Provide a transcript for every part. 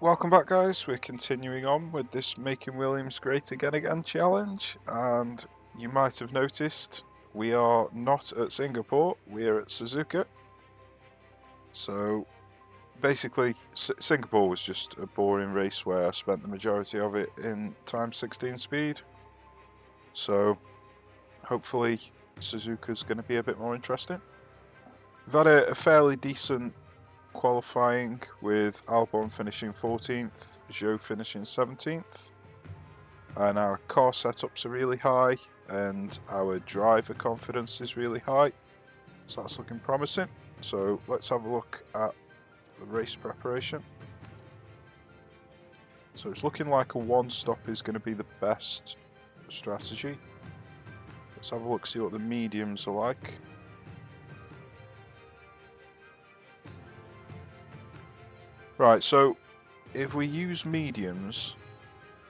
Welcome back, guys. We're continuing on with this Making Williams Great Again challenge, and you might have noticed we are not at Singapore, we're at Suzuka. So basically, Singapore was just a boring race where I spent the majority of it in time 16 speed. So hopefully Suzuka's going to be a bit more interesting. We've had a fairly decent qualifying with Albon finishing 14th, Zhou finishing 17th, and our car setups are really high and our driver confidence is really high, so that's looking promising. So let's have a look at the race preparation. So it's looking like a one stop is going to be the best strategy. Let's have a look, see what the mediums are like. Right, so if we use mediums,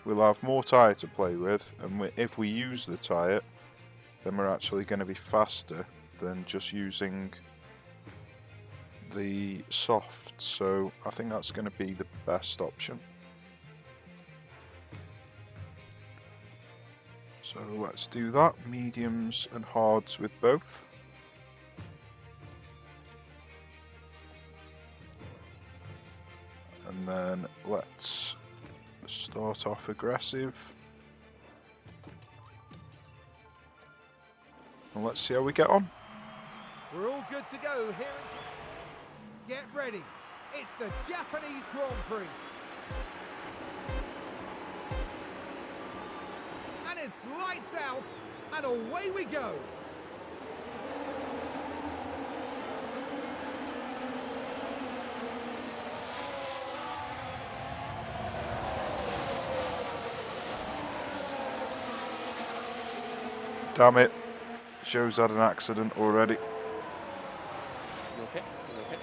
we'll have more tyre to play with, and if we use the tyre, then we're actually going to be faster than just using the soft, so I think that's going to be the best option. So let's do that, mediums and hards with both. And then let's start off aggressive. And let's see how we get on. We're all good to go here in Japan. Get ready. It's the Japanese Grand Prix. And it's lights out and away we go. Damn it, Zhou's had an accident already. You okay? You okay?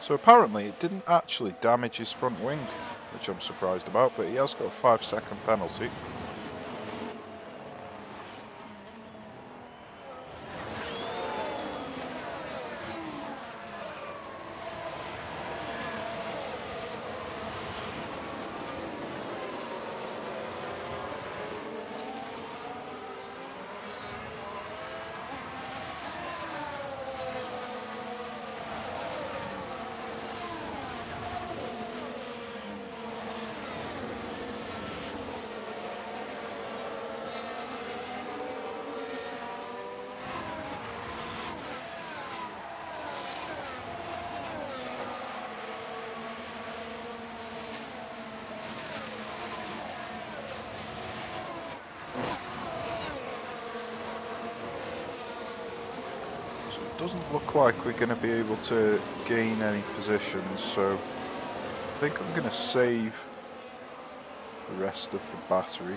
So apparently it didn't actually damage his front wing, which I'm surprised about, but he has got a 5-second penalty. Doesn't look like we're going to be able to gain any positions, so I think I'm going to save the rest of the battery.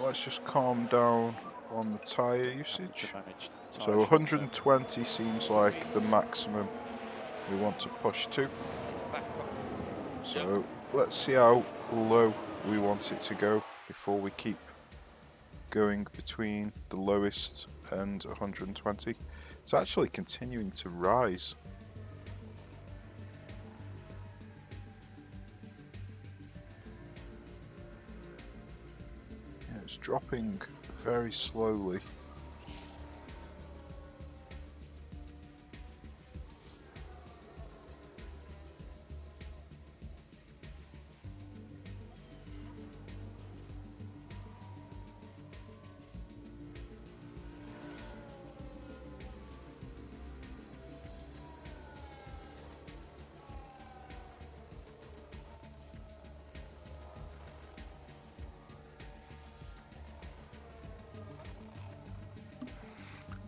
Let's just calm down on the tyre usage. So 120 seems like the maximum we want to push to. So let's see how low we want it to go before we keep going between the lowest and 120. It's actually continuing to rise. It's dropping very slowly.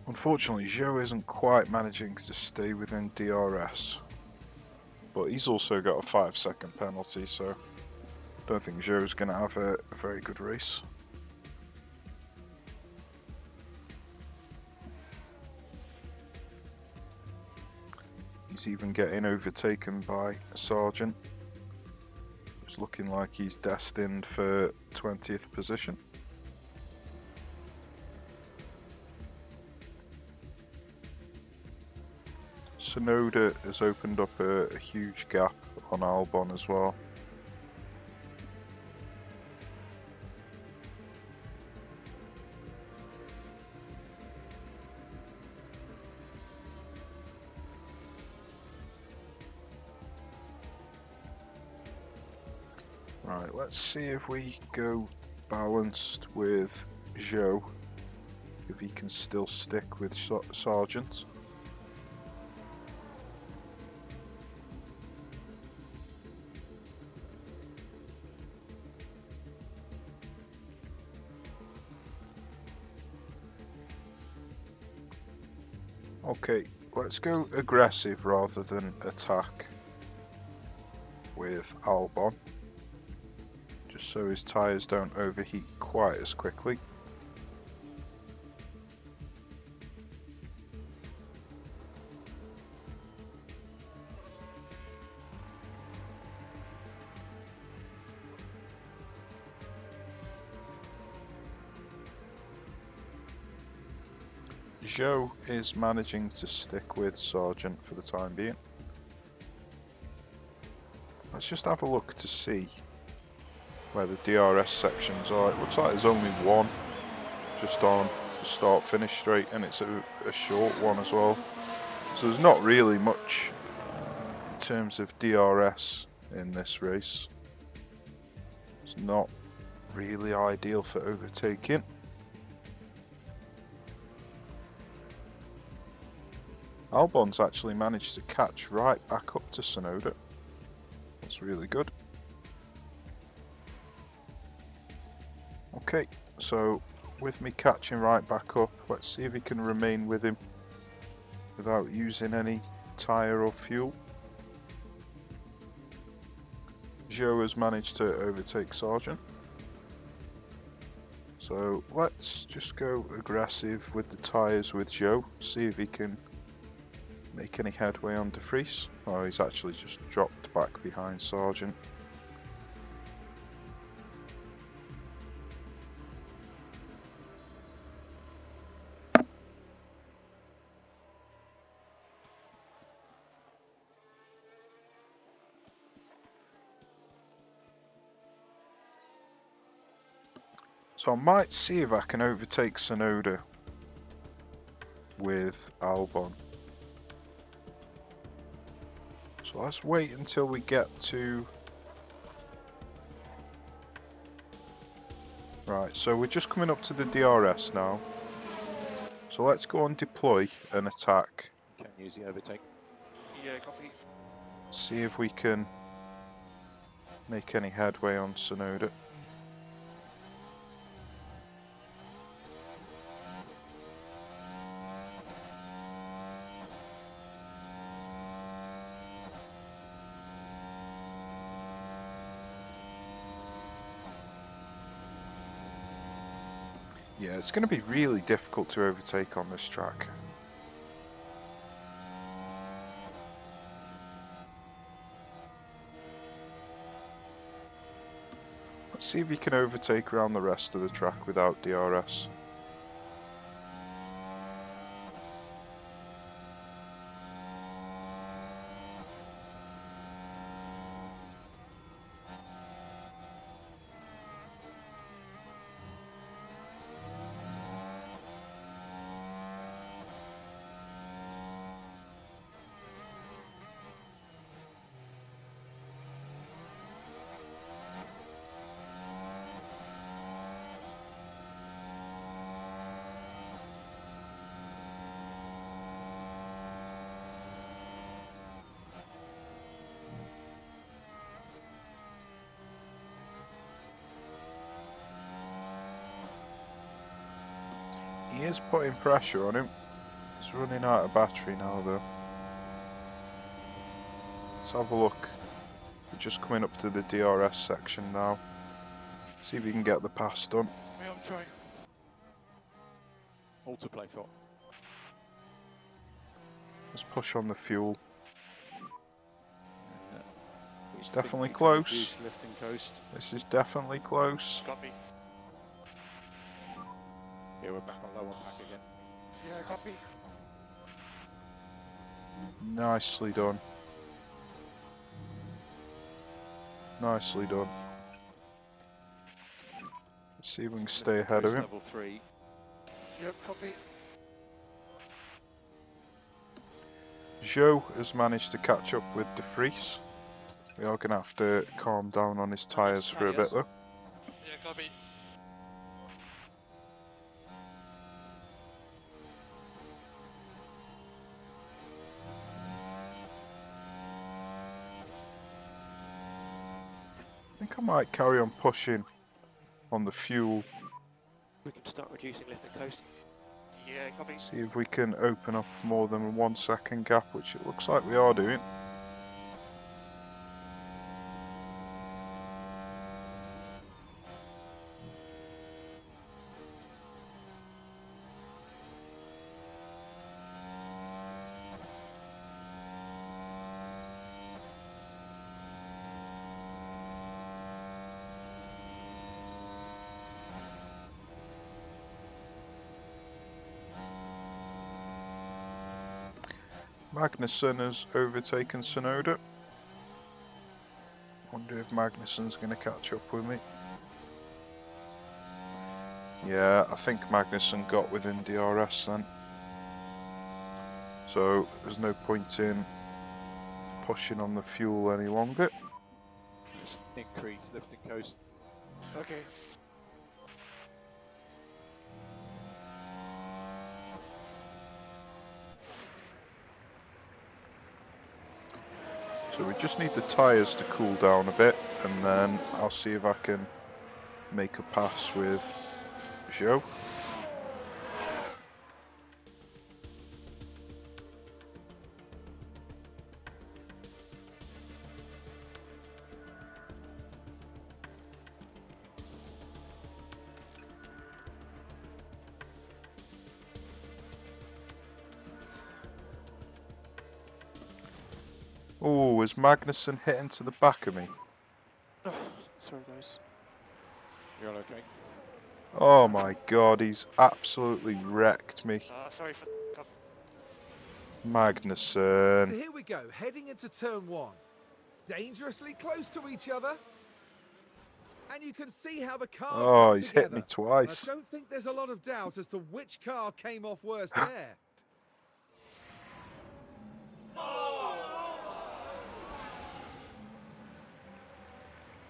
Unfortunately, Zhou isn't quite managing to stay within DRS. But he's also got a 5-second penalty, so I don't think Zhou's going to have a very good race. He's even getting overtaken by Sargent. It's looking like he's destined for 20th position. Sonoda has opened up a huge gap on Albon as well. Right, let's see if we go balanced with Zhou, if he can still stick with Sargent. Okay, let's go aggressive rather than attack with Albon, just so his tyres don't overheat quite as quickly. Zhou is managing to stick with Sargent for the time being. Let's just have a look to see where the DRS sections are. It looks like there's only one just on the start-finish straight, and it's a short one as well. So there's not really much in terms of DRS in this race. It's not really ideal for overtaking. Albon's actually managed to catch right back up to Sonoda. That's really good. Okay, so with me catching right back up, let's see if he can remain with him without using any tyre or fuel. Zhou has managed to overtake Sargent. So let's just go aggressive with the tyres with Zhou, see if he can make any headway on De Vries. Oh, he's actually just dropped back behind Sargent. So I might see if I can overtake Sonoda with Albon. So let's wait until we get to... Right, so we're just coming up to the DRS now. So let's go and deploy an attack. Can use the overtake. Yeah, copy. See if we can make any headway on Sonoda. Yeah, it's going to be really difficult to overtake on this track. Let's see if you can overtake around the rest of the track without DRS. He is putting pressure on him. It's running out of battery now though. Let's have a look. We're just coming up to the DRS section now. See if we can get the pass done. Yeah, I'm trying. Autoplay thought. Let's push on the fuel. It's Think definitely we can close. reduce lift and coast. This is definitely close. Copy. Yeah, we're back on low on pack again. Yeah, copy. Nicely done. Nicely done. Let's see if we can stay ahead of him. Level 3. Yep, copy. Joe has managed to catch up with De Vries. We are going to have to calm down on his tyres for a bit though. Yeah, copy. I think I might carry on pushing on the fuel. We can start reducing lift and coast. Yeah, copy. See if we can open up more than a 1 second gap, which it looks like we are doing. Magnussen has overtaken Tsunoda. Wonder if Magnussen's going to catch up with me. Yeah, I think Magnussen got within DRS then. So there's no point in pushing on the fuel any longer. Let's increase lift and coast. Okay. So we just need the tyres to cool down a bit, and then I'll see if I can make a pass with Joe. Oh, is Magnussen hitting to the back of me? Oh, sorry guys. You're all okay? Oh my god, he's absolutely wrecked me. Sorry for Magnussen. Here we go, heading into turn 1. Dangerously close to each other. And you can see how the cars Oh, come he's together. hit me twice. I don't think there's a lot of doubt as to which car came off worse there.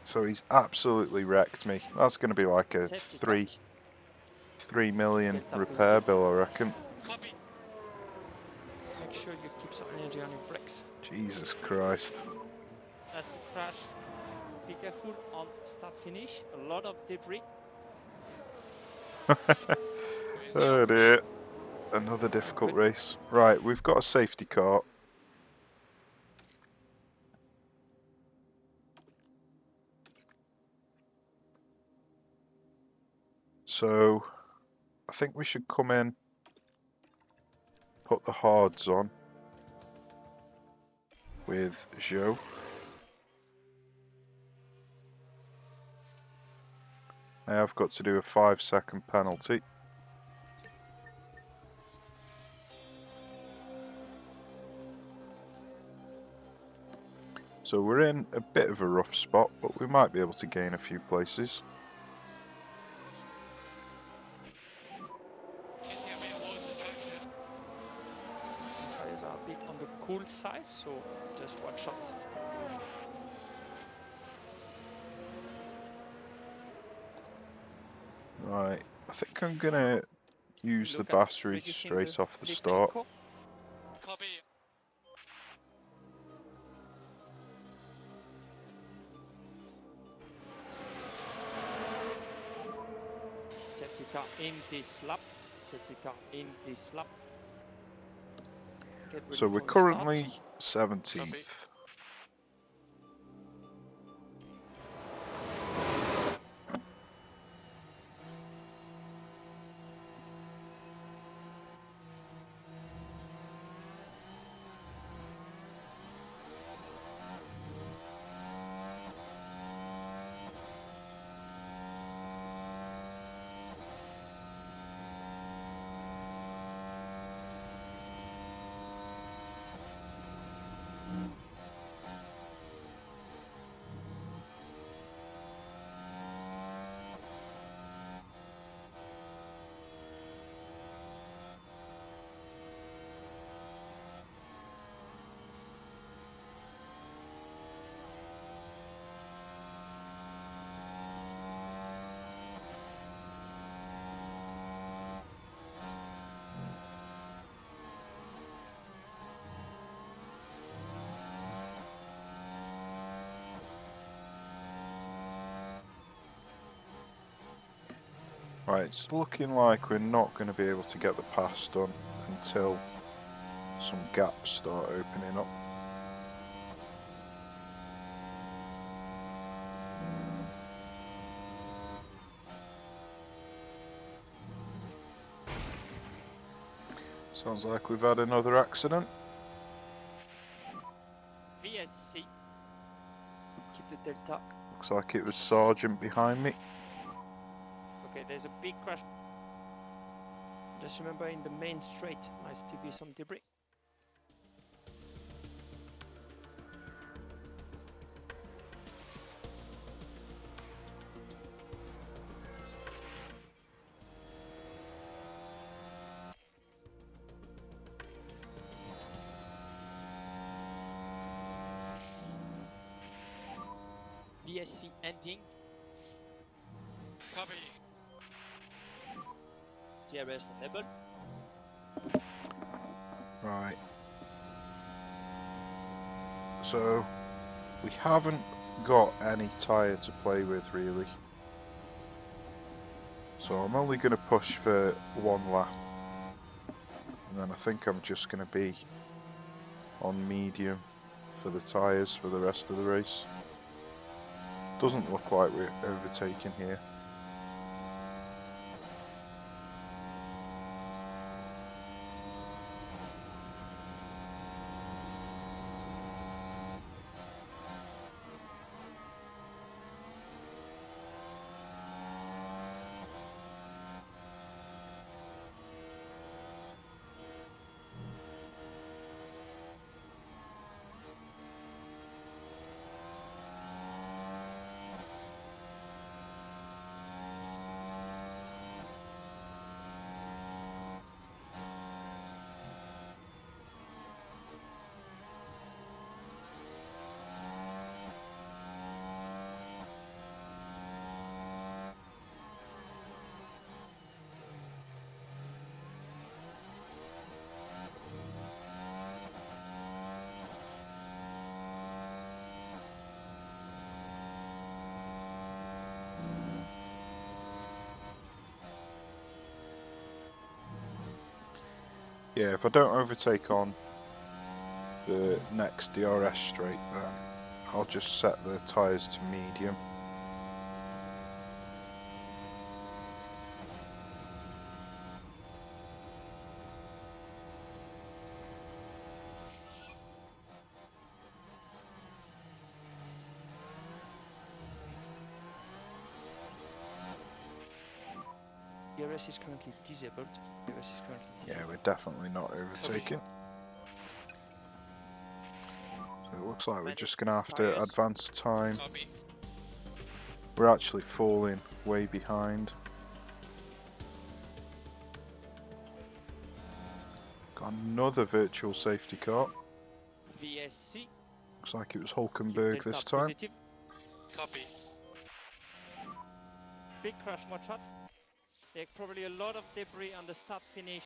So he's absolutely wrecked me. That's going to be like a 3 million repair bill, I reckon. Copy. Make sure you keep some energy on your brakes. Jesus Christ. That's a crash. Be careful on start finish. A lot of debris. Oh dear. Another difficult race. Right, we've got a safety car. So, I think we should come in, put the hards on with Joe. I have got to do a 5-second penalty. So we're in a bit of a rough spot, but we might be able to gain a few places. Tires are a bit on the cool side, so just watch out. Right, I think I'm gonna use the Look at battery reducing straight off the lift start. and co. Copy. Safety car in this lap. Safety car in this lap. Get ready So we're for the start. currently 17th. Right, it's looking like we're not going to be able to get the pass done until some gaps start opening up. Sounds like we've had another accident. VSC. Keep the delta. Looks like it was Sergeant behind me. Okay, there's a big crash. Just remember, in the main straight might still be some debris. VSC ending. Copy. DRS enabled. Right. So, we haven't got any tyre to play with really. So I'm only going to push for one lap. And then I think I'm just going to be on medium for the tyres for the rest of the race. Doesn't look like we're overtaking here. Yeah, if I don't overtake on the next DRS straight, then I'll just set the tyres to medium. DRS is currently disabled. DRS is currently Yeah, disabled. we're definitely not overtaking. So it looks like we're just going to have to advance time. Copy. We're actually falling way behind. Got another virtual safety car. VSC. Looks like it was Keep Hulkenberg delta this time. positive. Copy. Big crash, watch out. There's probably a lot of debris on the start finish.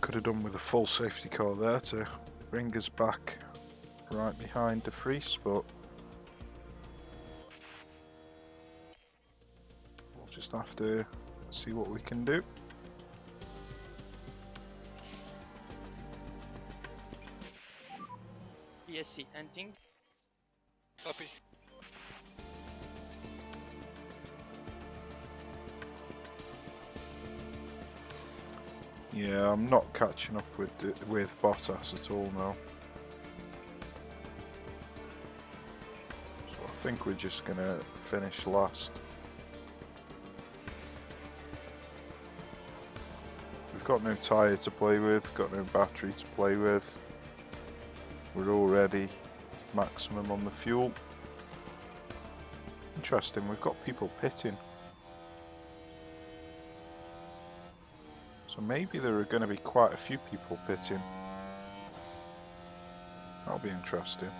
Could have done with a full safety car there to bring us back right behind De Vries, but we'll just have to see what we can do. PSC ending. Copy. Yeah, I'm not catching up with Bottas at all now. So I think we're just gonna finish last. We've got no tyre to play with, got no battery to play with. We're already maximum on the fuel. Interesting, we've got people pitting. So maybe there are going to be quite a few people pitting. That'll be interesting.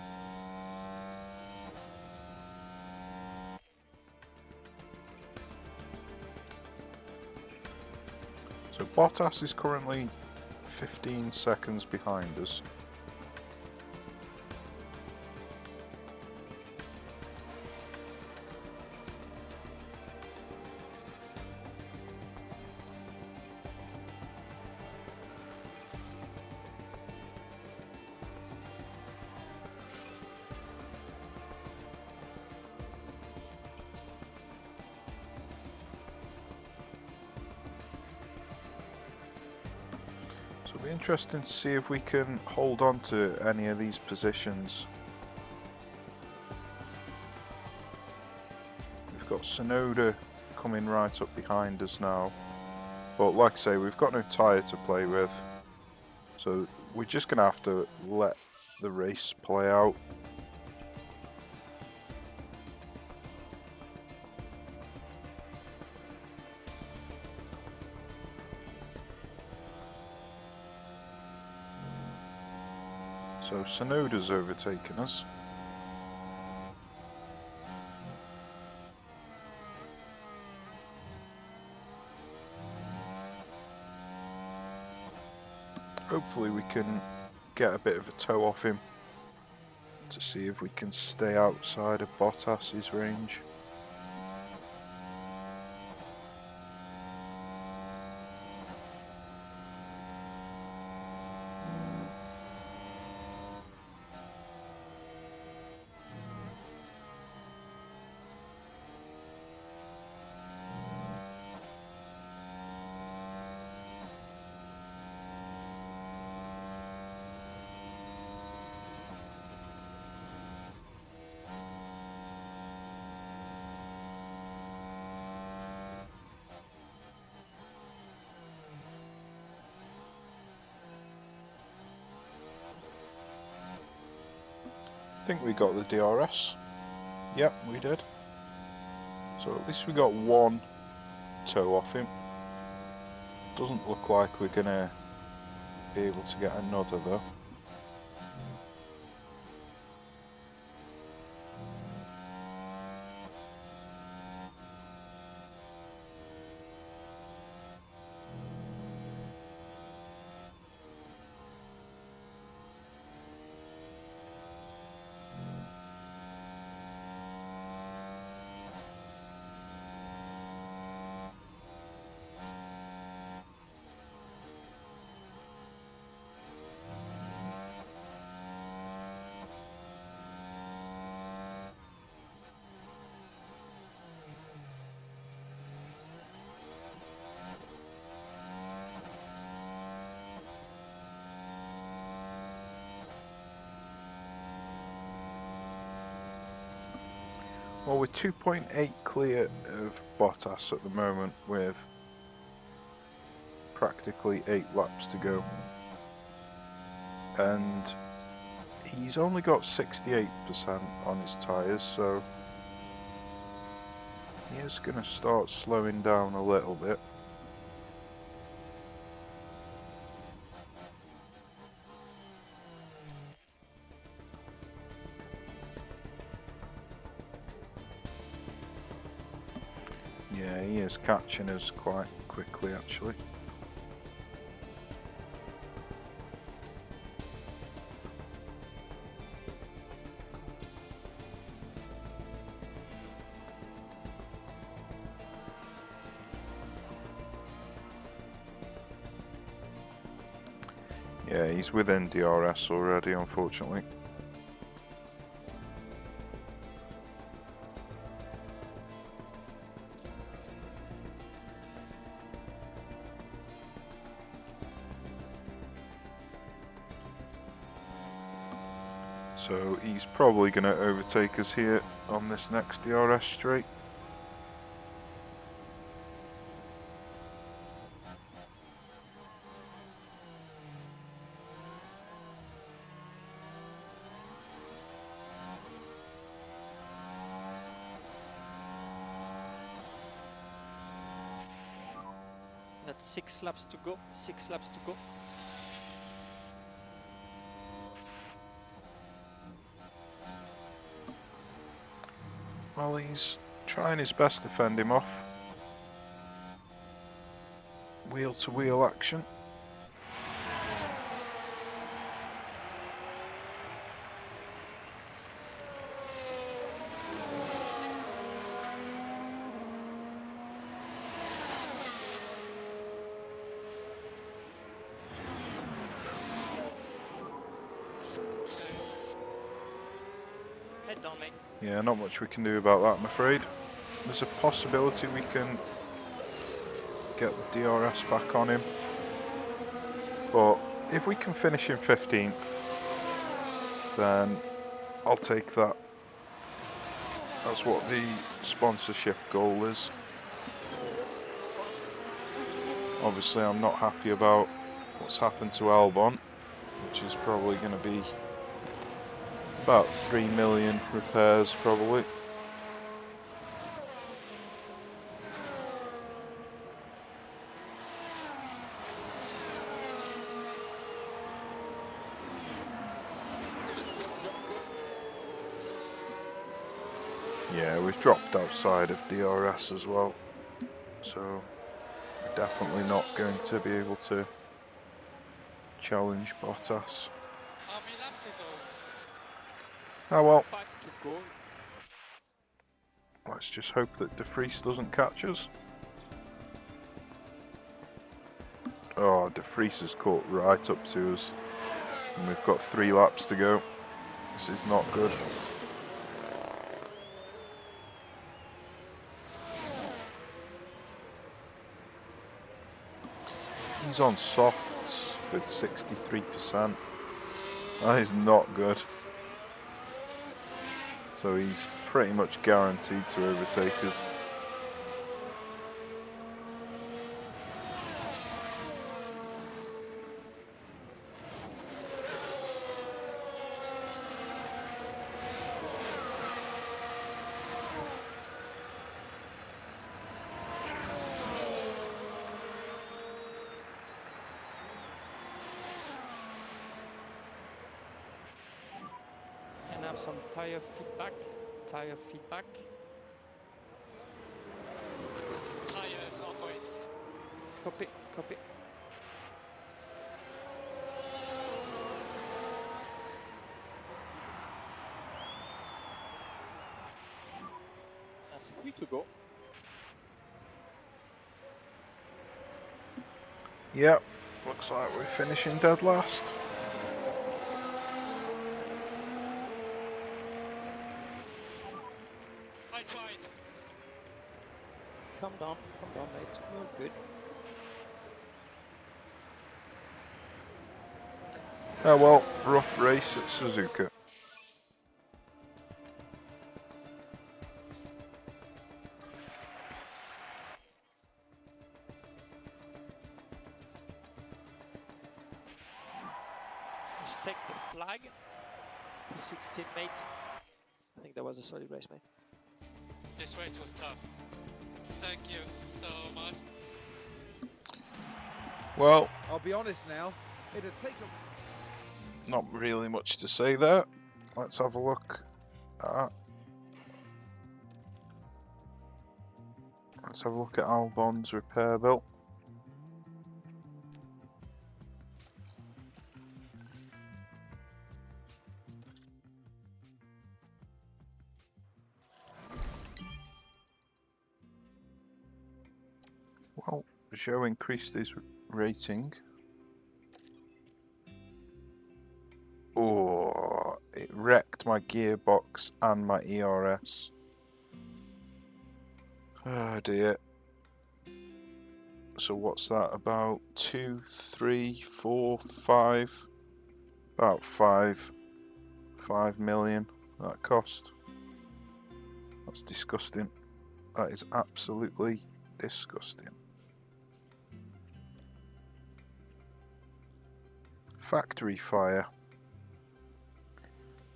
So Bottas is currently 15 seconds behind us. So it'll be interesting to see if we can hold on to any of these positions. We've got Tsunoda coming right up behind us now. But like I say, we've got no tyre to play with. So we're just going to have to let the race play out. So Tsunoda's overtaken us. Hopefully we can get a bit of a toe off him to see if we can stay outside of Bottas's range. I think we got the DRS. Yep, we did. So at least we got one toe off him. Doesn't look like we're gonna be able to get another though. Well, we're 2.8 clear of Bottas at the moment with practically 8 laps to go. And he's only got 68% on his tyres, so he is going to start slowing down a little bit. Yeah, he is catching us quite quickly actually. Yeah, he's within DRS already, unfortunately. So he's probably going to overtake us here on this next DRS straight. That's 6 laps to go. 6 laps to go. Well, he's trying his best to fend him off. Wheel to wheel action. Head down, mate. Yeah, not much we can do about that, I'm afraid. There's a possibility we can get the DRS back on him. But if we can finish in 15th, then I'll take that. That's what the sponsorship goal is. Obviously, I'm not happy about what's happened to Albon, which is probably going to be about 3 million repairs, probably. Yeah, we've dropped outside of DRS as well, so we're definitely not going to be able to challenge Bottas. How many laps to go? Oh well, 5 to go. let's just hope that De Vries doesn't catch us. Oh, De Vries has caught right up to us, and we've got 3 laps to go. This is not good. He's on softs with 63%. That is not good. So he's pretty much guaranteed to overtake us. And have some tire feedback. Tire feedback. Tires on point. Copy, copy. That's 3 to go. Yep, looks like we're finishing dead last. I tried. Calm down, mate. You're good. Oh well, rough race at Suzuka. Just take the flag. P16, mate. I think that was a solid race, mate. This race was tough. Thank you so much. Well, I'll be honest now, it'd take a... not really much to say there. Let's have a look at... Let's have a look at Albon's repair bill. Well, Peugeot increased his rating. Oh, it wrecked my gearbox and my ERS. Oh dear. So what's that? About 2, 3, 4, 5? About 5. 5 million that cost. That's disgusting. That is absolutely disgusting. Factory fire.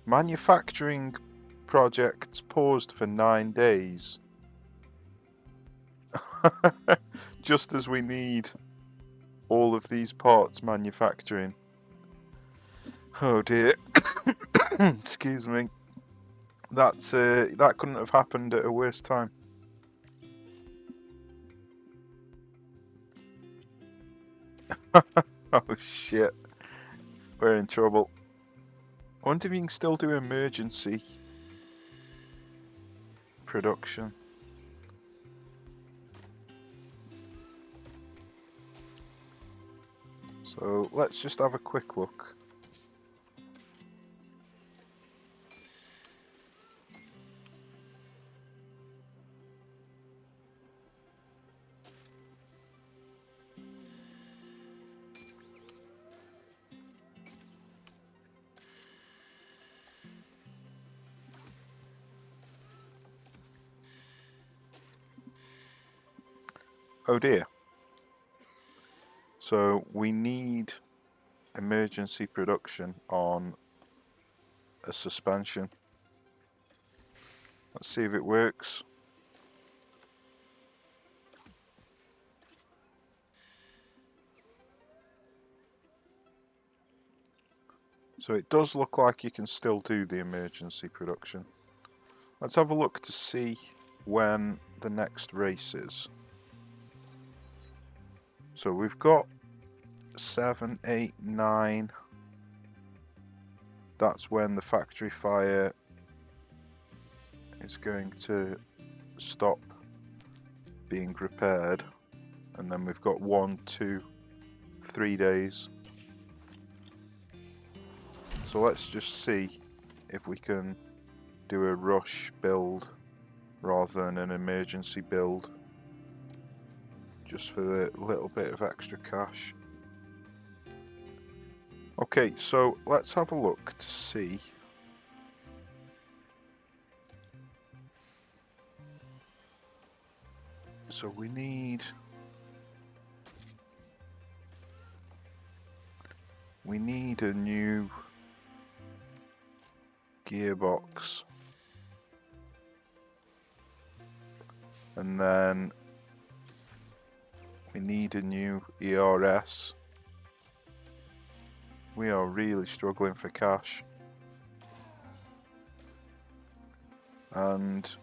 Manufacturing projects paused for 9 days. Just as we need all of these parts manufacturing. Oh dear. Excuse me. That couldn't have happened at a worse time. Oh shit. We're in trouble. I wonder if you can still do emergency production. So let's just have a quick look. Oh dear. So we need emergency production on a suspension. Let's see if it works. So it does look like you can still do the emergency production. Let's have a look to see when the next race is. So we've got 7, 8, 9. That's when the factory fire is going to stop being repaired. And then we've got 1, 2, 3 days. So let's just see if we can do a rush build rather than an emergency build. Just for the little bit of extra cash. Okay, so let's have a look to see. So we need a new gearbox. And then we need a new ERS. We are really struggling for cash. And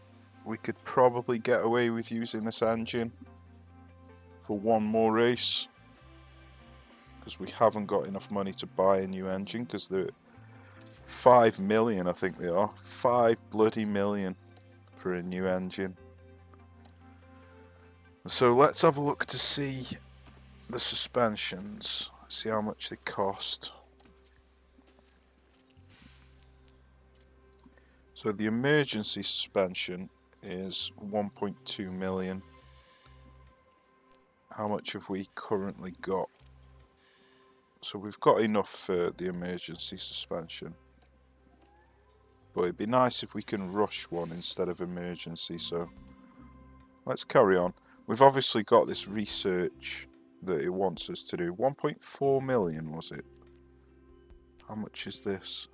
we could probably get away with using this engine for one more race. Because we haven't got enough money to buy a new engine, because they're 5 million, I think they are. 5 bloody million for a new engine. So let's have a look to see the suspensions, see how much they cost. So the emergency suspension is 1.2 million. How much have we currently got? So we've got enough for the emergency suspension. But it'd be nice if we can rush one instead of emergency, so let's carry on. We've obviously got this research that it wants us to do. 1.4 million was it? How much is this?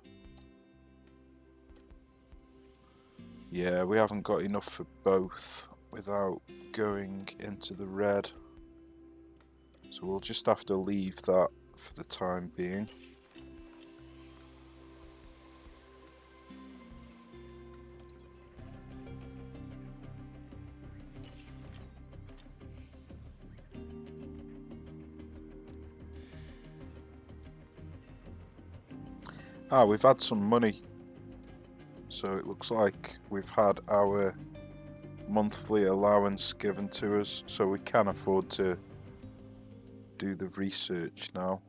Yeah, we haven't got enough for both without going into the red. So we'll just have to leave that for the time being. Ah, we've had some money. So it looks like we've had our monthly allowance given to us, so we can afford to do the research now.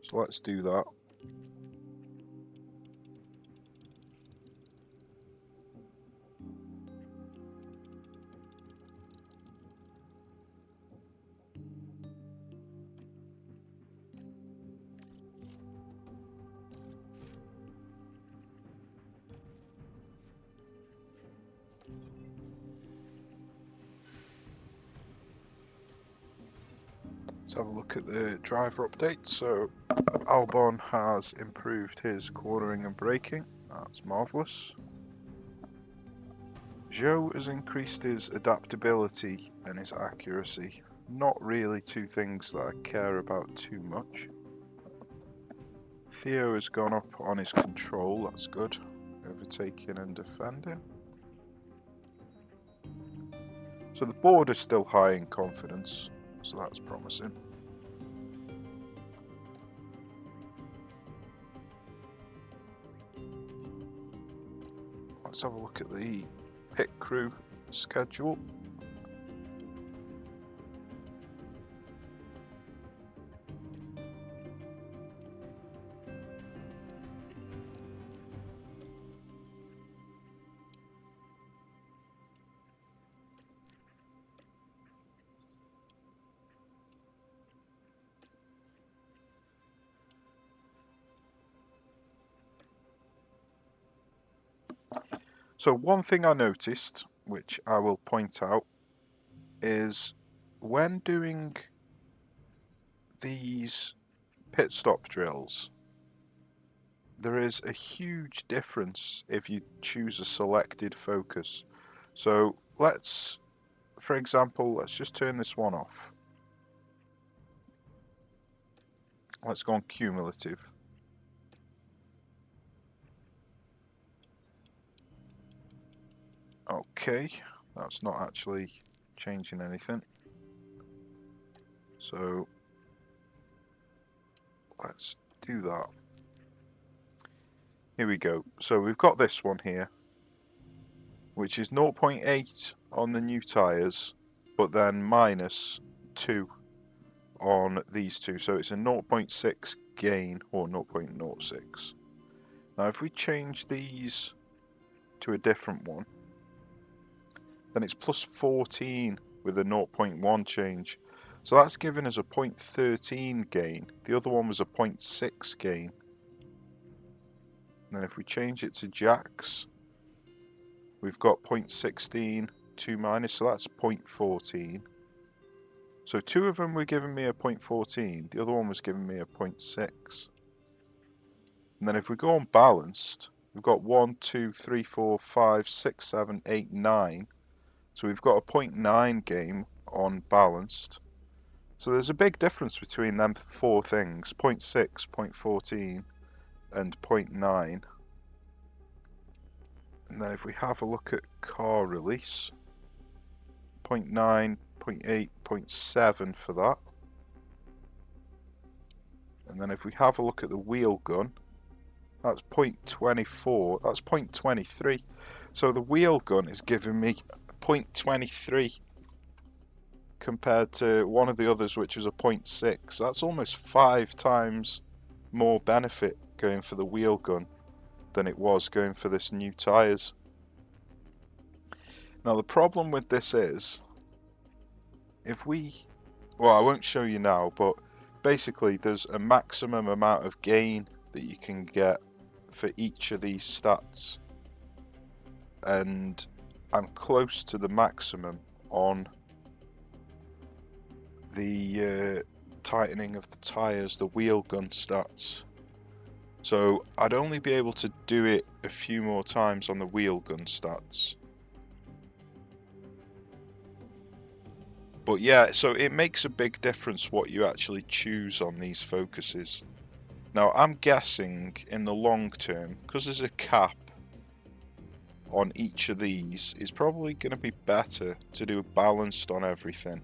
So let's do that. Let's have a look at the driver update. So Albon has improved his cornering and braking. That's marvellous. Zhou has increased his adaptability and his accuracy. Not really two things that I care about too much. Theo has gone up on his control, that's good. Overtaking and defending. So the board is still high in confidence, so that's promising. Let's have a look at the pit crew schedule. So one thing I noticed, which I will point out, is when doing these pit stop drills, there is a huge difference if you choose a selected focus. So let's, for example, let's just turn this one off. Let's go on cumulative. Okay, that's not actually changing anything. So let's do that. Here we go. So we've got this one here, which is 0.8 on the new tyres, but then minus 2 on these two. So it's a 0.6 gain, or 0.06. Now if we change these to a different one, then it's plus 14 with a 0.1 change. So that's giving us a 0.13 gain. The other one was a 0.6 gain. And then if we change it to jacks, we've got 0.16, 2 minus, so that's 0.14. So two of them were giving me a 0.14, the other one was giving me a 0.6. And then if we go on balanced, we've got 1, 2, 3, 4, 5, 6, 7, 8, 9. So we've got a 0.9 gain on balanced. So there's a big difference between them four things, 0.6, 0.14 and 0.9. And then if we have a look at car release, 0.9, 0.8, 0.7 for that. And then if we have a look at the wheel gun, that's 0.24, that's 0.23. So the wheel gun is giving me 0.23 compared to one of the others, which was a 0.6. That's almost 5 times more benefit going for the wheel gun than it was going for this new tyres. Now the problem with this is, if we, well, I won't show you now, but basically there's a maximum amount of gain that you can get for each of these stats, and I'm close to the maximum on the tightening of the tyres, the wheel gun stats. So I'd only be able to do it a few more times on the wheel gun stats. But yeah, so it makes a big difference what you actually choose on these focuses. Now I'm guessing in the long term, because there's a cap on each of these, it's probably going to be better to do balanced on everything.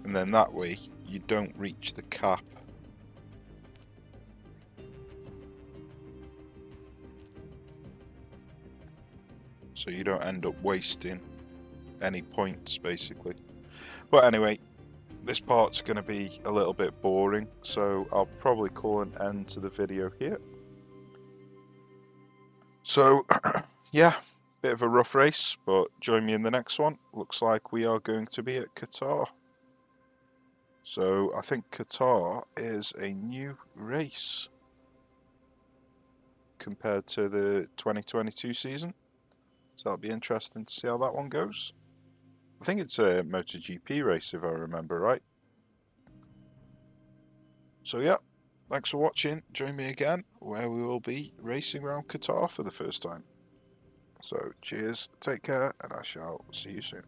And then that way you don't reach the cap. So you don't end up wasting any points basically. But anyway, this part's going to be a little bit boring, so I'll probably call an end to the video here. So yeah, bit of a rough race, but join me in the next one. Looks like we are going to be at Qatar. So I think Qatar is a new race compared to the 2022 season. So that'll be interesting to see how that one goes. I think it's a MotoGP race if I remember right. So yeah, thanks for watching. Join me again where we will be racing around Qatar for the first time. So cheers, take care, and I shall see you soon.